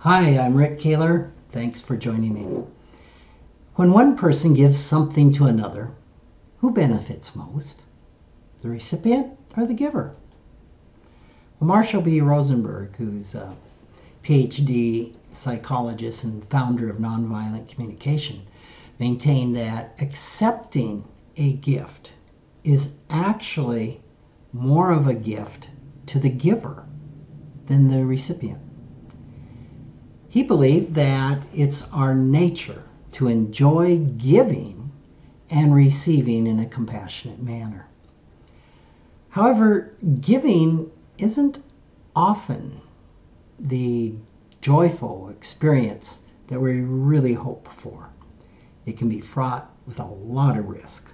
Hi, I'm Rick Kaler. Thanks for joining me. When one person gives something to another, who benefits most? The recipient or the giver? Well, Marshall B. Rosenberg, who's a PhD psychologist and founder of nonviolent communication, maintained that accepting a gift is actually more of a gift to the giver than the recipient. He believed that it's our nature to enjoy giving and receiving in a compassionate manner. However, giving isn't often the joyful experience that we really hope for. It can be fraught with a lot of risk.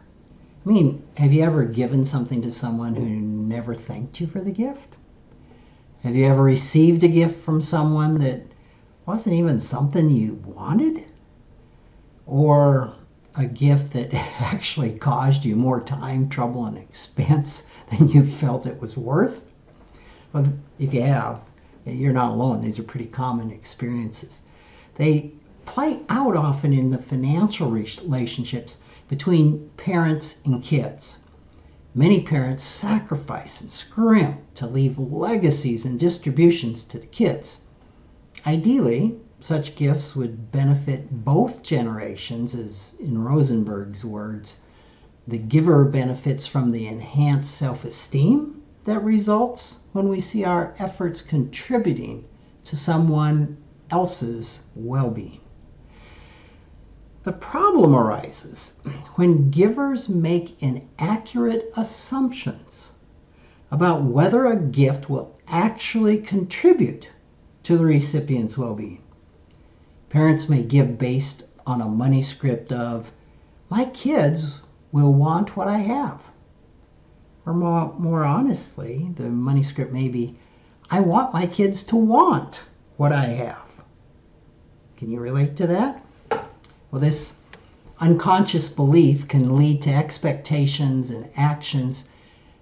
I mean, have you ever given something to someone who never thanked you for the gift? Have you ever received a gift from someone that wasn't even something you wanted? Or a gift that actually caused you more time, trouble, and expense than you felt it was worth? Well, if you have, you're not alone. These are pretty common experiences. They play out often in the financial relationships between parents and kids. Many parents sacrifice and scrimp to leave legacies and distributions to the kids. Ideally, such gifts would benefit both generations, as in Rosenberg's words, the giver benefits from the enhanced self-esteem that results when we see our efforts contributing to someone else's well-being. The problem arises when givers make inaccurate assumptions about whether a gift will actually contribute to the recipient's well-being. Parents may give based on a money script of, my kids will want what I have. Or more honestly, the money script may be, I want my kids to want what I have. Can you relate to that? Well, this unconscious belief can lead to expectations and actions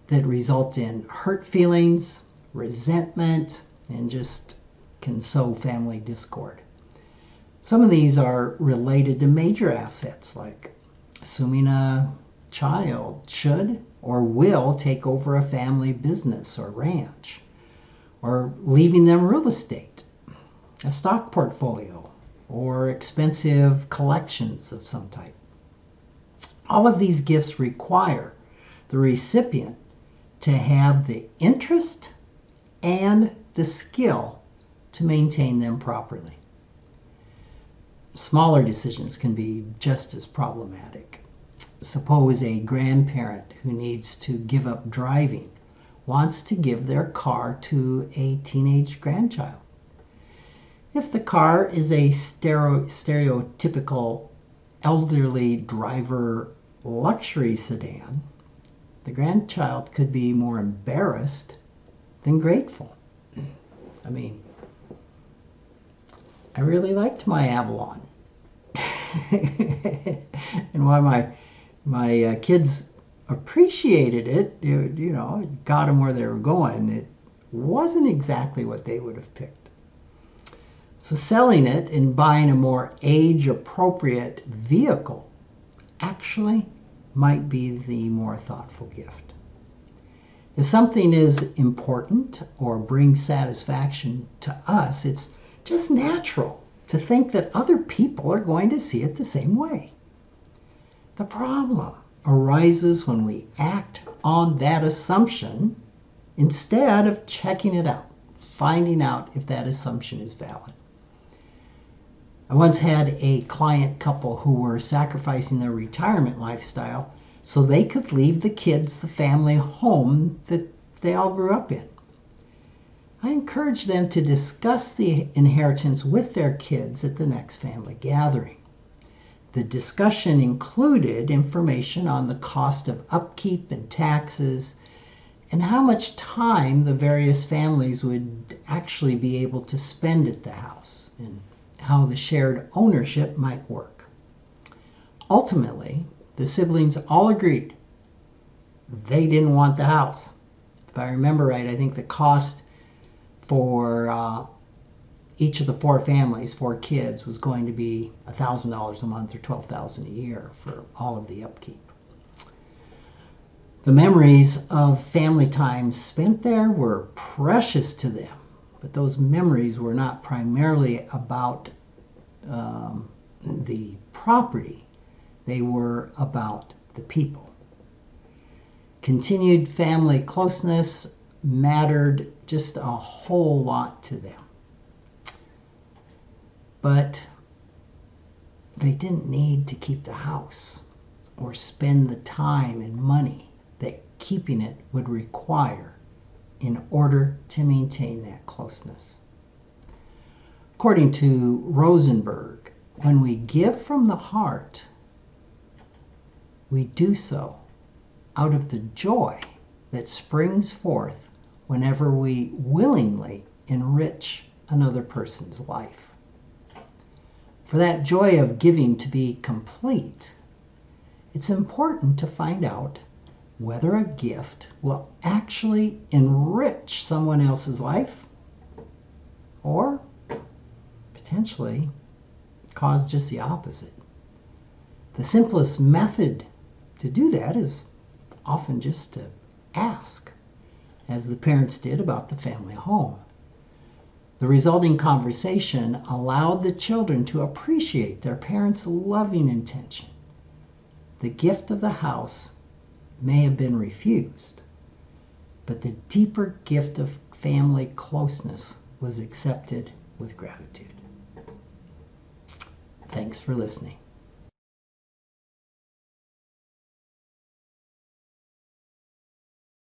that result in hurt feelings, resentment, and just can sow family discord. Some of these are related to major assets, like assuming a child should or will take over a family business or ranch, or leaving them real estate, a stock portfolio, or expensive collections of some type. All of these gifts require the recipient to have the interest and the skill to maintain them properly. Smaller decisions can be just as problematic. Suppose a grandparent who needs to give up driving wants to give their car to a teenage grandchild. If the car is a stereotypical elderly driver luxury sedan, the grandchild could be more embarrassed than grateful. I mean, I really liked my Avalon. And while my kids appreciated it, it got them where they were going, it wasn't exactly what they would have picked. So selling it and buying a more age-appropriate vehicle actually might be the more thoughtful gift. If something is important or brings satisfaction to us, it's just natural to think that other people are going to see it the same way. The problem arises when we act on that assumption instead of checking it out, finding out if that assumption is valid. I once had a client couple who were sacrificing their retirement lifestyle so they could leave the kids the family home that they all grew up in. I encouraged them to discuss the inheritance with their kids at the next family gathering. The discussion included information on the cost of upkeep and taxes, and how much time the various families would actually be able to spend at the house, and how the shared ownership might work. Ultimately, the siblings all agreed they didn't want the house. If I remember right, I think the cost for each of the four families, four kids, was going to be $1,000 a month or $12,000 a year for all of the upkeep. The memories of family time spent there were precious to them, but those memories were not primarily about the property. They were about the people. Continued family closeness mattered just a whole lot to them. But they didn't need to keep the house or spend the time and money that keeping it would require in order to maintain that closeness. According to Rosenberg, when we give from the heart, we do so out of the joy that springs forth whenever we willingly enrich another person's life. For that joy of giving to be complete, it's important to find out whether a gift will actually enrich someone else's life or potentially cause just the opposite. The simplest method to do that is often just to ask, as the parents did about the family home. The resulting conversation allowed the children to appreciate their parents' loving intention. The gift of the house may have been refused, but the deeper gift of family closeness was accepted with gratitude. Thanks for listening.